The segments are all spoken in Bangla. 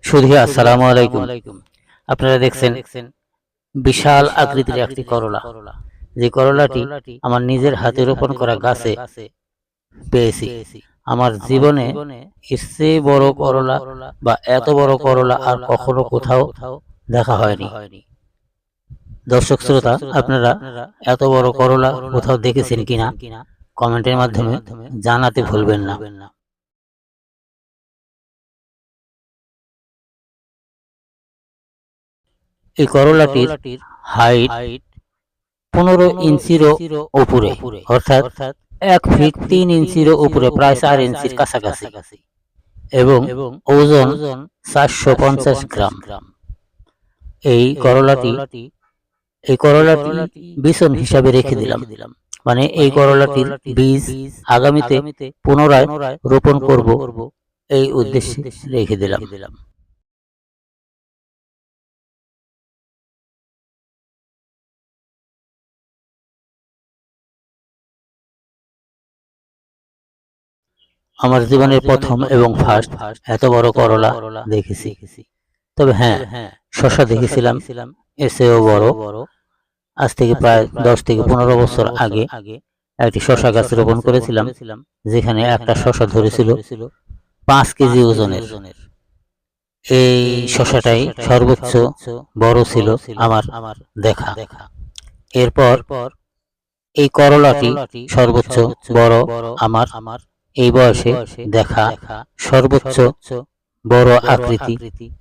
সুধী আসসালামু আলাইকুম। আপনারা দেখছেন বিশাল আকৃতির একটি করলা, যে করলাটি আমার নিজের হাতে রোপণ করা গাছে পেয়েছি। আমার জীবনে এর চেয়ে বড় করলা বা এত বড় করলা আর কখনো কোথাও দেখা হয়নি। দর্শক শ্রোতা, আপনারা এত বড় করলা কোথাও দেখেছেন কিনা কমেন্টের মাধ্যমে জানাতে ভুলবেন না। এই করলাটির হাইট 15 ইঞ্চিরও উপরে, অর্থাৎ 1 ফিট 3 ইঞ্চিরও উপরে, প্রায় 4 ইঞ্চির কাছাকাছি, এবং ওজন 450 গ্রাম। এই করলাটি বিচন হিসাবে রেখে দিলাম, মানে এই করলাটির বীজ আগামীতে পুনরায় রোপণ করব এই উদ্দেশ্যে রেখে দিলাম। আমার জীবনের প্রথম এবং ফার্স্ট এত বড় করলা দেখেছি। তবে হ্যাঁ, শসা দেখেছিলাম এর চেয়েও বড়। আজ থেকে প্রায় 10 থেকে 15 বছর আগে একটি শসা গাছ রোপণ করেছিলাম, যেখানে একটা শসা ধরেছিল 5 কেজি ওজনের। এই শসাটাই সর্বোচ্চ বড় ছিল আমার দেখা। এরপর এই করলাটি সর্বোচ্চ বড় আমার এই বয়সে দেখা সর্বোচ্চ বড় আকৃতি,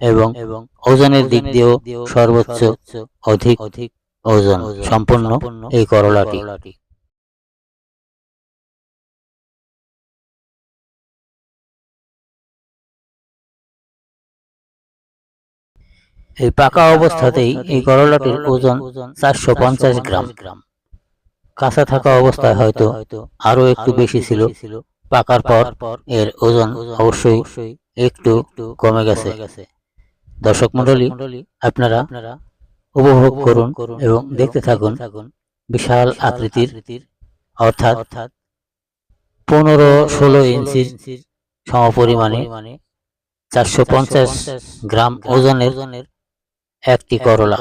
এবং ওজনের দিক দিয়েও সর্বোচ্চ অধিক ওজন সম্পন্ন এই করলাটি। এই পাকা অবস্থাতেই এই করলাটির ওজন 450 গ্রাম। কাঁচা থাকা অবস্থায় হয়তো আরো একটু বেশি ছিল, পাকার পর এর ওজন অবশ্যই একটু কমে গেছে। দর্শক মণ্ডলী, আপনারা উপভোগ করুন এবং দেখতে থাকুন বিশাল আকৃতির, অর্থাৎ 15-16 ইঞ্চির সমপরিমাণে 450 গ্রাম ওজনের একটি করলা।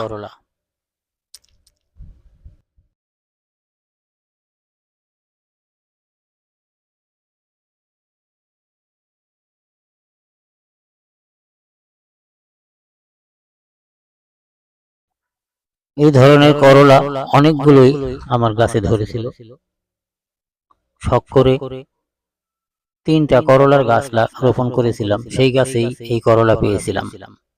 এই ধরনের করলা অনেকগুলোই আমার গাছে ধরেছিল। শখ করে 3টা করলার গাছ রোপণ করেছিলাম, সেই গাছেই এই করলা পেয়েছিলাম।